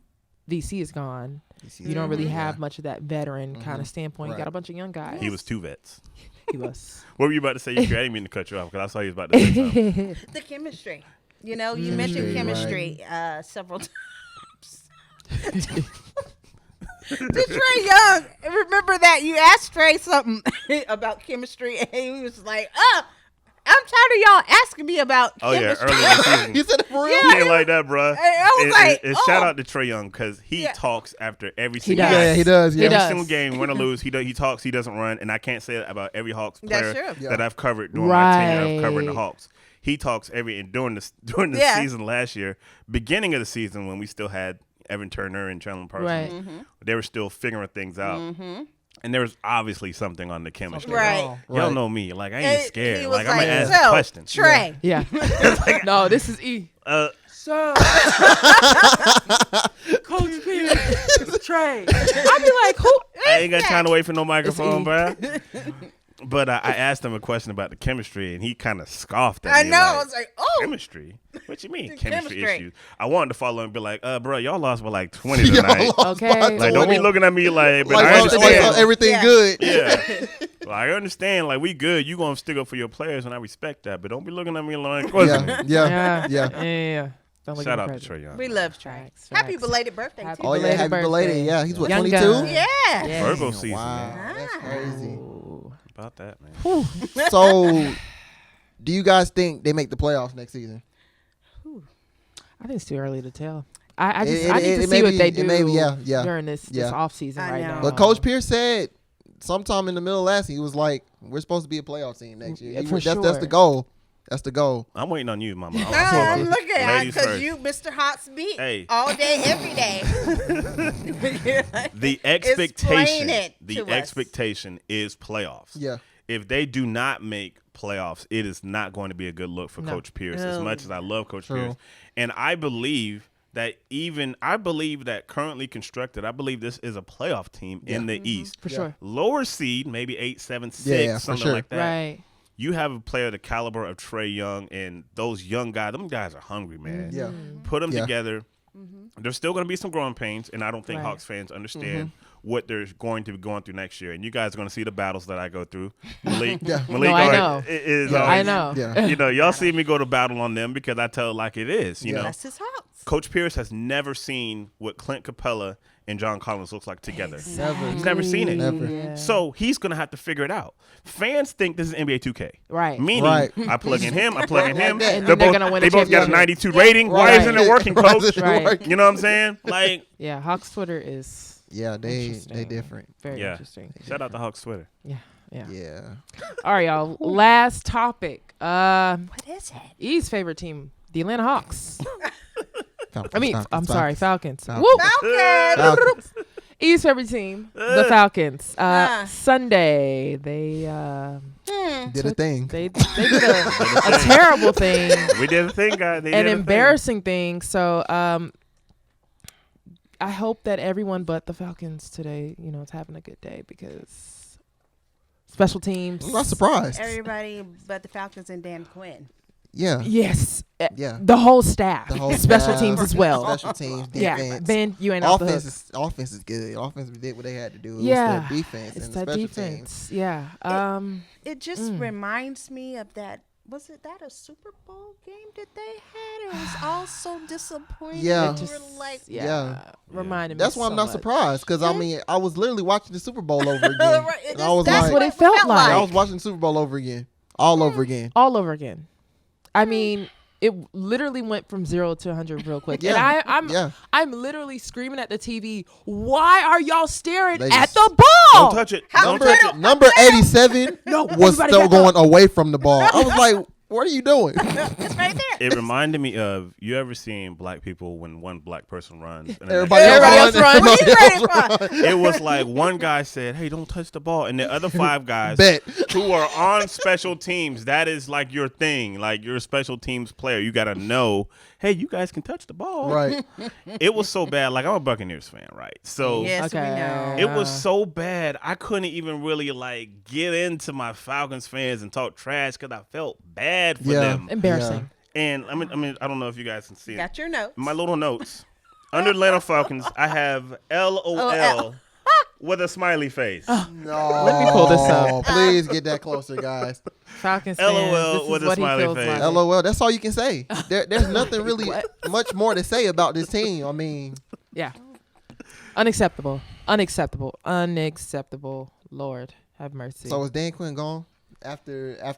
VC is gone. You don't really have much of that veteran kind of standpoint. You got a bunch of young guys. He was 2 vets. He was. What were you about to say? I didn't mean to cut you off because I saw you was about to say something. The chemistry. You mentioned chemistry several times. To Trey Young, remember that you asked Trey something about chemistry, and he was like, I'm tired of y'all asking me about Oh, yeah, chemistry. earlier in the season. You said it for real? Yeah. He ain't like that, bruh. I was like, and oh. shout out to Trey Young because he Yeah. talks after every He single does. game. Yeah, he does. Yeah. He Every does. single game, win or lose, he talks, he doesn't run. And I can't say that about every Hawks That's player true. Yeah. that I've covered during my tenure of covering the Right. Hawks. He talks and during the Yeah. season last year, beginning of the season when we still had Evan Turner and Chandler Parsons, Right. they were still figuring things out. And there was obviously something on the chemistry. Right. Y'all Right. know me. Like, I And ain't he scared. was Like, I'm going to ask so, the question. Trey, Yeah. No, this is E. So, Coach P, it's Trey. I'd be like, who? I ain't got time to wait for no microphone, bro. But I asked him a question about the chemistry, and he kind of scoffed at I me. know. Like, I was like, oh. chemistry? What you mean, Chemistry. chemistry issues? I wanted to follow and be like, bro, y'all lost by like 20 Y'all tonight. lost Okay. by Like, don't be 20. looking at me like, but Like, I so understand. everything Yeah. good. Yeah. Well, I understand. Like, we good. You going to stick up for your players, and I respect that. But don't be looking at me like, Yeah. Yeah. Yeah. Yeah. Don't look Shout at out the to president. Trey Young. We love Trey. Facts, Happy facts. belated birthday Happy to Oh, you. yeah. Belated Happy belated. birthday. Yeah. He's what, Young 22? gun. Yeah. Yeah. Virgo season, Wow. man. That's crazy. Ooh. About that, man. So, do you guys think they make the playoffs next season? I think it's too early to tell. I It- need it to may see what be- they it do may be, yeah, yeah, during this yeah. off season I right know. now. But Coach Pierce said sometime in the middle of last year, he was like, we're supposed to be a playoff team next year. Yeah, He- for that's sure. the goal. That's the goal. I'm waiting on you, mama. I'm looking at Ladies because first. you, Mr. Hot's beat Hey. all day, every day. The Explain expectation, it the to us. expectation is playoffs. Yeah. If they do not make playoffs, it is not going to be a good look for No. Coach Pierce. As No. much as I love Coach True. Pierce, and I believe that currently constructed, I believe this is a playoff team in the East. for Yeah. sure. Lower seed, maybe 8, 7, 6, Yeah, for something sure. like that. Right. You have a player the caliber of Trey Young, and those young guys, them guys are hungry, man. Yeah. Put them Yeah. together. There's still going to be some growing pains, and I don't think Right. Hawks fans understand what they're going to be going through next year. And you guys are going to see the battles that I go through. Malik, Yeah. Malik No, I already- know. is Yeah. I always- know. Yeah. You know, y'all see me go to battle on them because I tell it like it is. You Yeah. know, That's his Hawks. Coach Pierce has never seen what Clint Capella and John Collins looks like together. Never. He's never seen it. Never. Yeah. So he's going to have to figure it out. Fans think this is NBA 2K. Right. Meaning, Right. I plug in him, I plug in him. And then they're gonna win they a both got a championship. 92 rating. Why Right. isn't it working, Why coach? isn't it Right. working? You know what I'm saying? Like, Yeah. Hawks Twitter is Yeah, they interesting. different. Very Yeah. interesting. shout out to Hawks Twitter. Yeah. Yeah. Yeah. All right, y'all. Last topic. What is it? E's favorite team, the Atlanta Hawks. Falcons, I mean, Falcons, I'm sorry, Falcons. Falcons. Woo! Falcons. Falcons. E's favorite team, the Falcons. Ah. Sunday, they Did a thing. they did a terrible thing, We did a thing, guys. They an did a thing. embarrassing thing. So I hope that everyone but the Falcons today, is having a good day because special teams. I'm not surprised. Everybody but the Falcons and Dan Quinn. Yeah. Yes. Yeah. The whole staff. The whole special staff, teams as well. Special teams, Yeah. defense. Ben, you ain't off the hook. Offense is good. Offense did what they had to do. It Yeah. was the defense It's and the that special defense. teams. Yeah. It just reminds me of that. Was it that a Super Bowl game that they had? It was all so disappointing. Yeah. We Just, were like, Yeah. Reminded me That's why I'm so not much. surprised because I mean I was literally watching the Super Bowl over again. Right, And I was That's like, what it felt like. I was watching the Super Bowl over again, all over again. All over again. I mean, it literally went from 0 to 100 real quick. Yeah. And I'm literally screaming at the TV, why are y'all staring They at just- the ball? Don't touch it. Don't touch it. Number 87 No, was everybody still back up. going away from the ball. I was like, what are you doing? it's right there. It reminded me of, you ever seen black people when one black person runs? And then Everybody else else runs. What are you ready for? it was like one guy said, hey, don't touch the ball. And the other 5 guys Bet. who are on special teams, that is like your thing. Like you're a special teams player. You got to know, hey, you guys can touch the ball. Right. It was so bad. Like I'm a Buccaneers fan, right? So Yes, we Okay. know. it was so bad. I couldn't even really like get into my Falcons fans and talk trash because I felt bad for Yeah. them. Embarrassing. And I mean, I don't know if you guys can see it. Got your notes. My little notes. Under Atlanta Falcons, I have LOL with a smiley face. No. Let me pull this up. Please get that closer, guys. Falcons fans, LOL this is with a what he smiley feels face. like. LOL. That's all you can say. There's nothing really much more to say about this team. I mean, Yeah. Unacceptable. Unacceptable. Unacceptable. Lord, have mercy. so is Dan Quinn gone? After I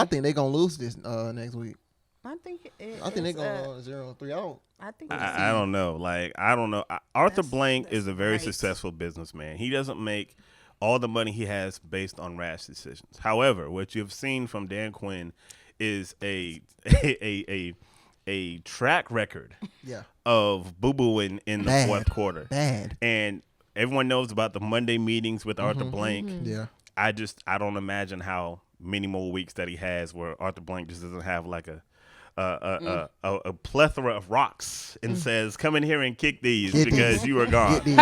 think they're gonna lose this next week. I think I think they're going 0-3. I think I don't know. Like, I don't know. Arthur That's- Blank is a very right. successful businessman. He doesn't make all the money he has based on rash decisions. However, what you've seen from Dan Quinn is a track record Yeah. of boo-booing in the Bad. fourth quarter. Bad. And everyone knows about the Monday meetings with Arthur Blank. Yeah. I don't imagine how many more weeks that he has where Arthur Blank just doesn't have like a plethora of rocks and says, "Come in here and kick these Get because these. you are gone." Get these.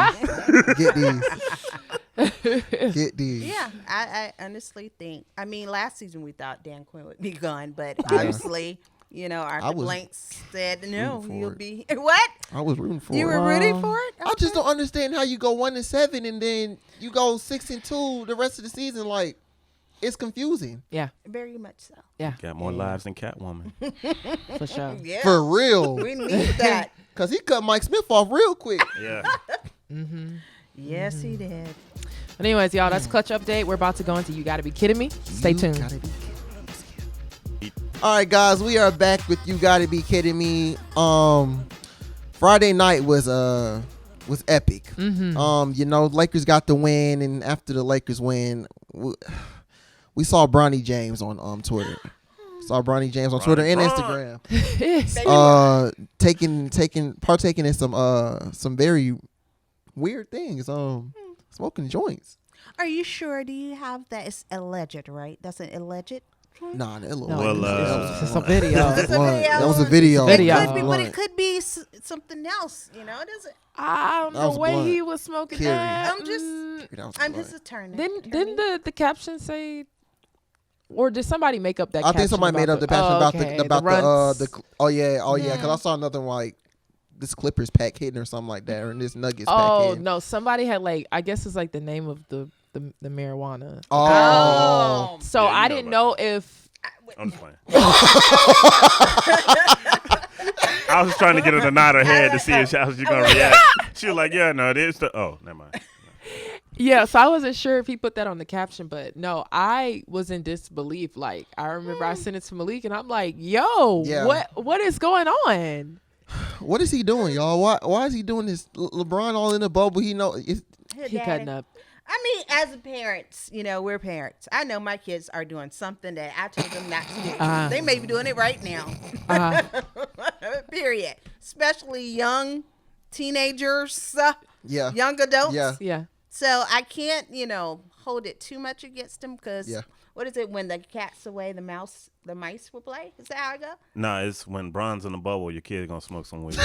Get these. Get these. Yeah, I honestly think. I mean, last season we thought Dan Quinn would be gone, but obviously, Arthur was Blank said no. rooting for You'll it. be what? I was rooting for You it. were rooting for it? I just don't understand how you go 1-7 and then you go 6-2 the rest of the season. Like, it's confusing. yeah. Very much so. Yeah. Got more lives than Catwoman. For sure. Yeah, For real. we need that. Because he cut Mike Smith off real quick. Yeah. Yes, he did. But anyways, y'all, that's Clutch Update. We're about to go into You Gotta Be Kidding Me. Stay tuned. Gotta be kidding me. All right, guys, we are back with You Gotta Be Kidding Me. Friday night was epic. Lakers got the win, and after the Lakers win, we saw Bronny James on Twitter. Saw Bronny James on Twitter and Instagram. Partaking in some very weird things. Smoking joints. Are you sure? Do you have that? It's alleged, right? That's an alleged. Nah, that No, Well, it's a video. It's a video. That was a video. Video. It could be, but Blunt. it could be something else. It doesn't. I don't That know was the way blunt. he was smoking Carry. that. I'm just- That was I'm blunt. just a turner. Didn't the caption say, or did somebody make up that I caption? think somebody made up the passion about runs? because I saw another one like this Clippers pack hitting or something like that, or this Nuggets pack Oh hitting. no, somebody had I guess it's like the name of the marijuana. Oh. So Yeah, you I know didn't about know if I'm just playing. I was just trying to get her to nod her head to see how she gonna react. She was like, "Yeah, no, it is the." Oh, never mind. yeah, so I wasn't sure if he put that on the caption, but no, I was in disbelief. Like I remember I sent it to Malik and I'm like, "Yo, Yeah. what is going on?" What is he doing, y'all? Why is he doing this? LeBron all in the bubble. He know it's, He cutting up. I mean, as parents, we're parents. I know my kids are doing something that I told them not to do. They may be doing it right now. Period. Especially young teenagers, yeah. young adults. Yeah. Yeah. So I can't, hold it too much against them because Yeah. what is it when the cat's away, the mice will play? Is that how it go? Nah, it's when Bron's in the bubble, your kid's gonna smoke some weed.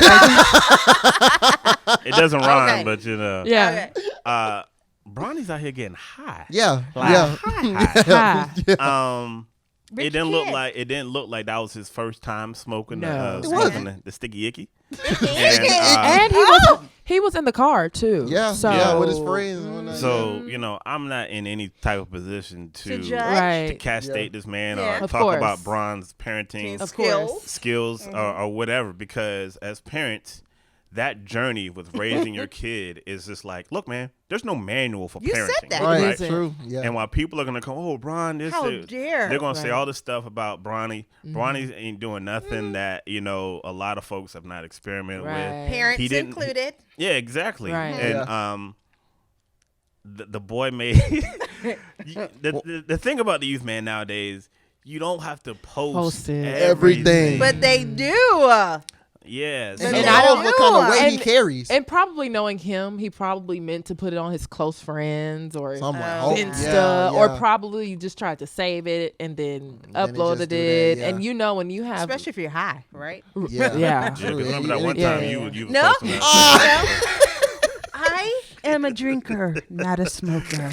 It doesn't rhyme, Okay. but Yeah. Okay. Bronny's out here getting high. Yeah. Like, Yeah. high. Hi. Rich It didn't kid. look like that was his first time smoking No. It the sticky icky. And he was in the car too. Yeah. So Yeah. With his friends. And whatnot. So, you know, I'm not in any type of position to judge. Right. castigate this man Yeah. or Of talk course. about Bron's parenting Of Skills. course. skills or whatever, because as parents, that journey with raising your kid is just like, look, man, there's no manual for You parenting. said that. Right. isn't. True. Yeah. And while people are gonna come, oh, Bron, this, How is, dare. they're gonna say Right. all this stuff about Bronny. Bronny ain't doing nothing that, you know, a lot of folks have not experimented with. Right. Parents He didn't- included. Yeah, exactly. Right. And the boy made the thing about the youth man nowadays, you don't have to post it. Everything. But they do. Yes. And But who I knows don't what kind of know. weight he And- carries. And probably knowing him, he probably meant to put it on his close friends or So I'm like, Oh, oh, Insta, yeah, or yeah. probably just tried to save it and then then it uploaded just do it. that, yeah. And you know when you have Especially if you're high, right? Yeah. Yeah. Yeah, 'cause True. remember that one Yeah, time yeah. you was No. posting that. I am a drinker, not a smoker.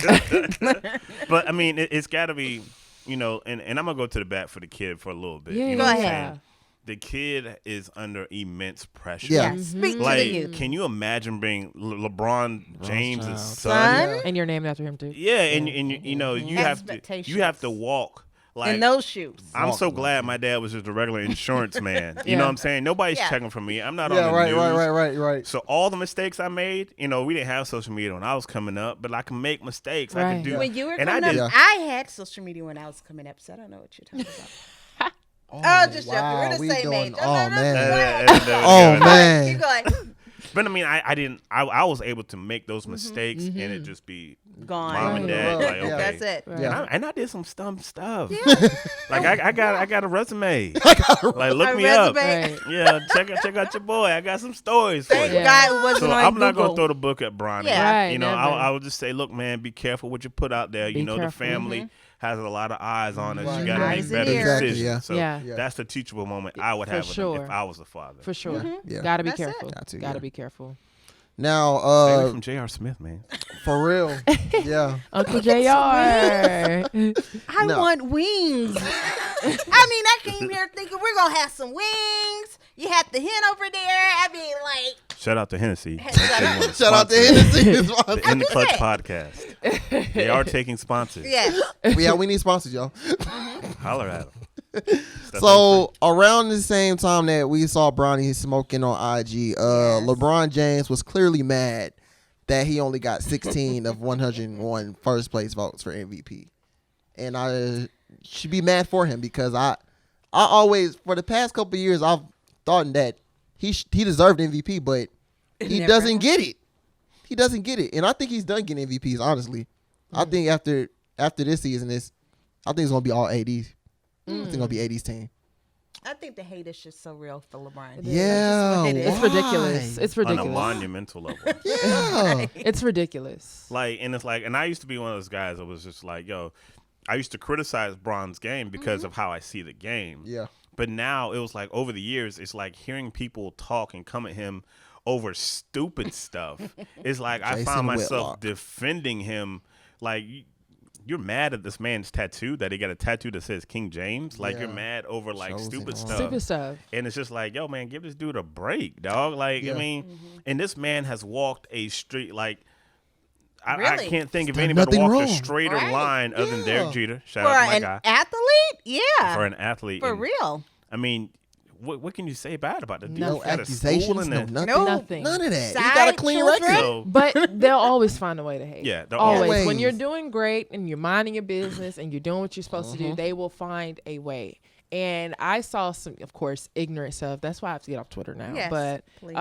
But I mean, it's got to be, you know, and I'm gonna go to the bat for the kid for a little bit. Yeah. You know Go what I'm ahead. saying? The kid is under immense pressure. Yeah. Yeah, speak to Like, the youth. can you imagine being LeBron James' child. son? Son? and you're named after him too. Yeah, and you know you have to walk like In those shoes. I'm so glad my dad was just a regular insurance man. You Yeah. know what I'm saying? Nobody's Yeah. checking for me. I'm not Yeah, on the right, news. right. So all the mistakes I made, you know, we didn't have social media when I was coming up, but I can make mistakes. I Right. can do. When you were and I coming up, did. I had social media when I was coming up, so I don't know what you're talking about. Oh, Just joking. We're the we same doing- age. Oh, man. Oh, Oh, man. Keep going. But I mean, I didn't. I was able to make those mistakes, and it just be Gone. mom and Right. dad. Right. Like, Yeah. okay, That's it. Right. Yeah. And I did some dumb stuff. Like I got a resume. Like look A me up. resume. Right. Yeah, check out your boy. I got some stories for Thank you. Yeah. God it wasn't So on I'm not Google. gonna throw the book at Bronny. Yeah. Right, You know, never. I would just say, look, man, be careful what you put out there. Be You know, careful. the family has a lot of eyes on us. Right. You got to Eyes make and better ears. Exactly, decisions. yeah. So Yeah. that's the teachable moment I would For have with him sure. if I was a father. For sure. Yeah. Gotta be That's it. careful. Got to, Gotta yeah. be careful. Now, Maybe from J.R. Smith, man. for real. Yeah. Uncle JR. I No. want wings. I mean, I came here thinking we're gonna have some wings. You had the hen over there. I mean, like, Shout out to Hennessy. Shout out to Hennessy. The In the Clutch podcast. They are taking sponsors. yeah. Yeah, we need sponsors, y'all. Holler at them. So around the same time that we saw Bronny smoking on IG, LeBron James was clearly mad that he only got 16 of 101 first place votes for MVP, and I should be mad for him because I always for the past couple of years I've thought that he deserved MVP, but he Never. doesn't get it. He doesn't get it, and I think he's done getting MVPs. Honestly, I think after this season I think it's gonna be all 80s. I think it's gonna be 80s team. I think the hate is just so real for LeBron. Yeah, It is. It's ridiculous. It's On a ridiculous. monumental level. Yeah. It's ridiculous. Like, and it's like, and I used to be one of those guys that was just like, yo, I used to criticize Bron's game because of how I see the game. Yeah. But now it was like over the years, it's like hearing people talk and come at him over stupid stuff. It's like I Jason find myself Whitlock. defending him. Like, you're mad at this man's tattoo that he got a tattoo that says King James. Like, Yeah. you're mad over like Shows stupid and all. stuff. Stupid stuff. And it's just like, yo, man, give this dude a break, dog. Like, Yeah. I mean, and this man has walked a straight, like, I Really? can't think of He's done anybody nothing walked a wrong. straighter Right. line other than Yeah. Derek Jeter. Shout For out to my an guy. athlete? Yeah. For an athlete. For And, real. I mean, what can you say bad about the dude? No No Got a school accusations, in no there. nothing. No. Nothing. None of that. He Side got a clean children? record. So, But they'll always find a way to hate. yeah, they'll Always. always. When you're doing great and you're minding your business and you're doing what you're supposed Mm-hmm. to do, they will find a way. And I saw some, of course, ignorant stuff. That's why I have to get off Twitter now. Yes, but please.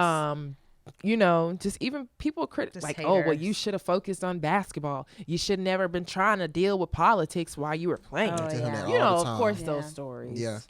you know, just even people Just like, oh, well, haters. you should have focused on basketball. You should never been trying to deal with politics while you were playing. Oh, Tell him yeah. that You all know, the of time. course, Yeah. those stories. Yeah.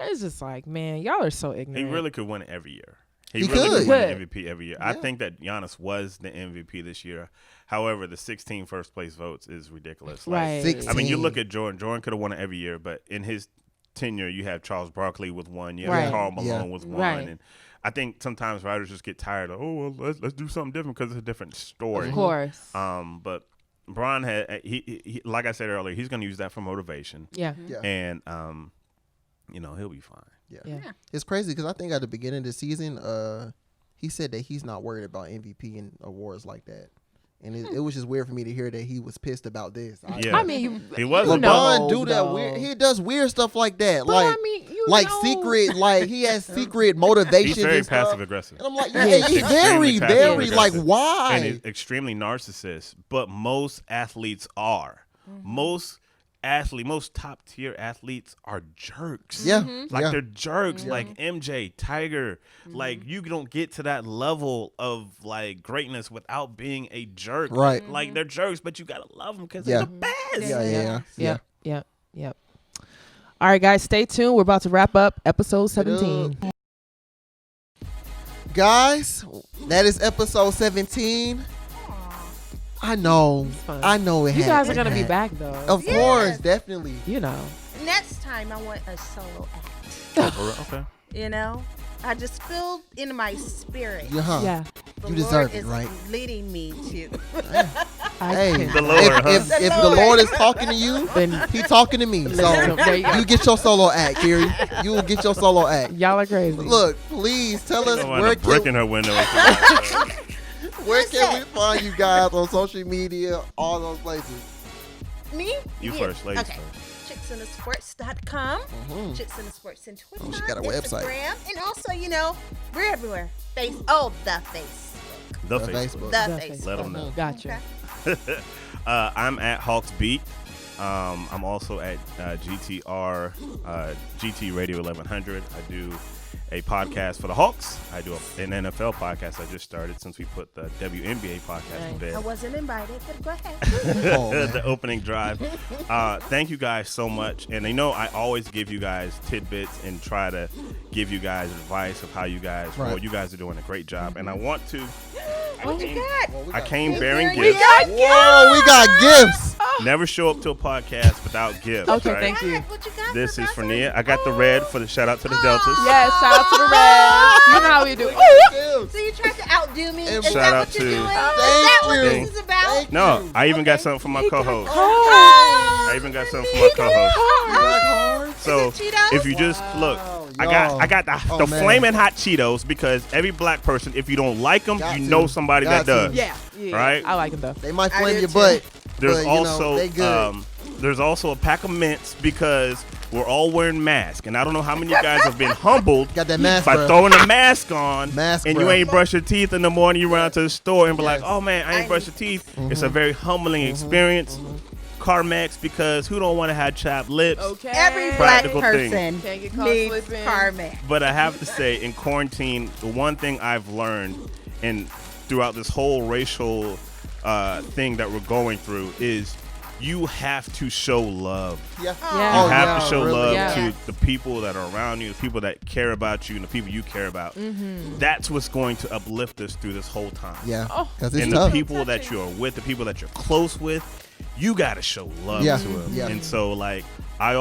It's just like, man, y'all are so he ignorant. really could win it every year. He He really could. could win Could. an MVP every year. I Yeah. think that Giannis was the MVP this year. However, the 16 first place votes is ridiculous. Like, Right. 16. I mean, you look at Jordan. Jordan could have won it every year, but in his tenure, you have Charles Barkley with one. You have Right. Karl Malone Yeah. with one. Right. And I think sometimes writers just get tired of, oh, well, let's do something different because it's a different story. Of course. But Bron had he like I said earlier, he's going to use that for motivation. Yeah. Yeah. And he'll be fine. Yeah. It's crazy because I think at the beginning of the season, he said that he's not worried about MVP and awards like that. And it was just weird for me to hear that he was pissed about this. I mean, he was. LeBron do that weird. He does weird stuff like that. But like, I mean, secret. Like he has secret motivations. He's very and stuff. passive aggressive. And I'm like, He's very, extremely very. Like, passive-aggressive. why? And he's extremely narcissist. But most athletes are. Most top tier athletes are jerks. Yeah. Like they're jerks. Yeah. Like MJ, Tiger. Like you don't get to that level of like greatness without being a jerk. Right. Like they're jerks, but you gotta love them because they're the best. Yep. All right, guys, stay tuned. We're about to wrap up episode 17. Guys, that is episode 17. I know. fun. I know it. You had guys are to gonna be happen. back though. Of course, definitely. You know. Next time I want a solo act. Okay. You know, I just feel in my spirit. Yeah. The You deserve Lord it, is right? leading me to. Hey, The Lord, if the Lord is talking to you, Then He talking to me. So there you go. you get your solo act, Kiri. You will get your solo act. Y'all are crazy. Look, please tell us Where where brick in can, her window. where can we find you guys on social media, all those places. Me? You Yeah. first, ladies Okay. first. Chicksinthesports.com. Mhm. Chicks in the Sports in Twitter. Oh, she got a website. Instagram. And also, we're everywhere. The Facebook. The The Facebook. Facebook. The The Facebook. Let them know. Gotcha. Okay. I'm at Hawks Beat. I'm also at GTR, GT Radio 1100. I do a podcast for the Hawks. I do an NFL podcast I just started since we put the WNBA podcast to Nice. bed. I wasn't invited, but go ahead. Oh, man. The opening drive. Thank you guys so much. And I always give you guys tidbits and try to give you guys advice of how you guys roll. Right. You guys are doing a great job. And I want to. What you got? Well, we I got- came bearing We gifts. got Whoa, we got gifts. Never show up to a podcast without gifts. Okay, right? thank you. What you got? This is us? for Nia. I got the red for the shout out to the Deltas. Yes, shout out to the Reds. You know how we do. Gifts. So you tried to outdo me? And Is shout that out what you're to- doing? Is Thank that what you. this is about? Thank No, you. I even got Okay. something for my co-host. Oh, I even got something for my co-host. You like hard? So Is it Cheetos? if you just look, I y'all. got the Oh, man. flaming hot Cheetos because every black person, if you don't like them, Got you to. know somebody Got that to. does. Yeah. Right? I like them though. They might I flame do your too. butt. There's but, also they good. there's also a pack of mints because we're all wearing masks, and I don't know how many of you guys have been humbled Got that mask, by bruh. throwing a mask on, Mask, and you bruh. ain't brush your teeth in the morning. You run out to the store and be like, Yes. "Oh man, I ain't I brushed your teeth." It's a very humbling experience. Carmex, because who don't want to have chapped lips? Okay. Every black Practical thing. person Can't get caught needs slipping. Carmex. But I have to say, in quarantine, the one thing I've learned, and throughout this whole racial thing that we're going through, is you have to show love. Yeah. Yeah. You Oh, have yeah, to show really. love Yeah. to the people that are around you, the people that care about you, and the people you care about. That's what's going to uplift us through this whole time. Yeah. Oh. Because it's And tough. the people that you're with, the people that you're close with, you got to show love Yeah. to them. Yeah. And so, like, we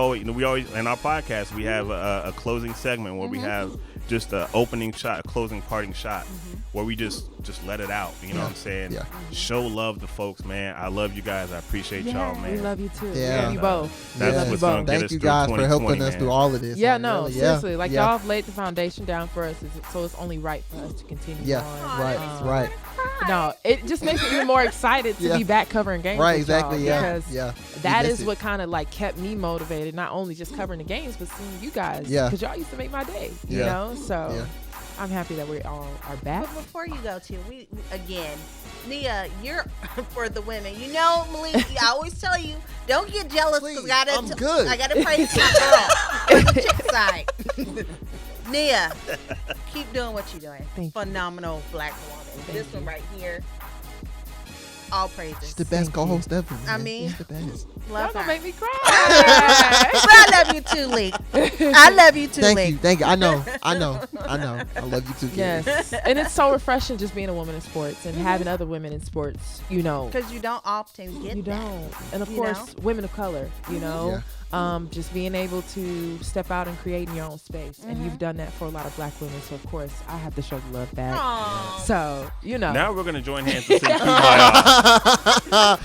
always in our podcast we have a closing segment where we have just an opening shot, a closing parting shot, where we just let it out. You know what I'm saying? Yeah. Show love to folks, man. I love you guys. I appreciate y'all, man. We love you too. Yeah. Love you both. That's we love you what's gonna both. get Thank us you through guys for helping 2020, us man. through all of this. Yeah, man. no, Really, seriously. Like yeah. y'all have laid the foundation down for us, so it's only right for us to continue Yeah. on. Right. Right. No, it just makes me even more excited to Yeah. be back covering games. Right. with y'all, Exactly. Yeah. Because Yeah. that We is miss it. what kind of like kept me motivated, not only just covering the games, but seeing you guys. Yeah. Because y'all used to make my day. You Yeah. know, so Yeah. I'm happy that we all are back. But before you go to, we again, Nia, you're for the women. You know, Malik, I always tell you, don't get jealous because Please, I'm good. I gotta praise my girl on the chick side. Nia, keep doing what you're doing. Thank you. Phenomenal black woman. This one right here, all praises. She's the best co-host ever. Man. I mean- She's the best. Y'all Love gonna her. make me cry. But I love you too, Lee. I love you too, Thank Lee. you. Thank you. I know. I love you too, Kiri. Yes, and it's so refreshing just being a woman in sports and having other women in sports. You know, Because you don't often get you that. don't, and of you course, women of color. You know, just being able to step out and create in your own space, and you've done that for a lot of black women. So of course, I have to show the love back. Aw. So you know, Now we're gonna join hands to sing Kumbaya.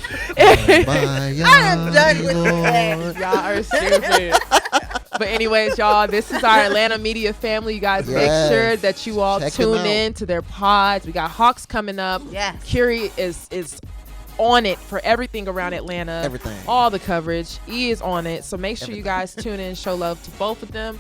I am done with that. Y'all are stupid. But anyways, y'all, this is our Atlanta media family. You guys make sure that you all tune in to their pods. We got Hawks coming up. Yes. Kiri is on it for everything around Atlanta. Everything. All the coverage. E is on it. So make sure you guys tune in, show love to both of them.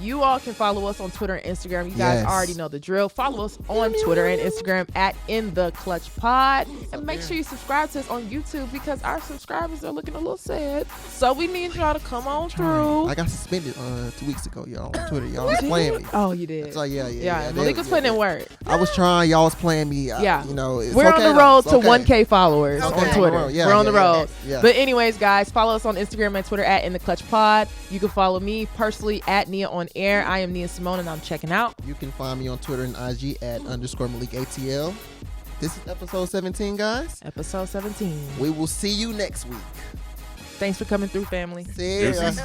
You all can follow us on Twitter and Instagram. You guys already know the drill. Follow us on Twitter and Instagram at In The Clutch Pod. And make sure you subscribe to us on YouTube because our subscribers are looking a little sad. So we need y'all to come on through. I got suspended 2 weeks ago, y'all, on Twitter. Y'all was playing me. Oh, you did? So, yeah. Malik was putting in work. I was trying. Y'all was playing me. Yeah. You know, it's We're okay, on the road to it's okay. 1K followers on Twitter. We're on the road. Yeah. But anyways, guys, follow us on Instagram and Twitter at In The Clutch Pod. You can follow me personally at Nia on Air. I am Nia Simone, and I'm checking out. You can find me on Twitter and IG at _Malik ATL. This is episode 17, guys. Episode 17. We will see you next week. Thanks for coming through, family. See ya. Deuces.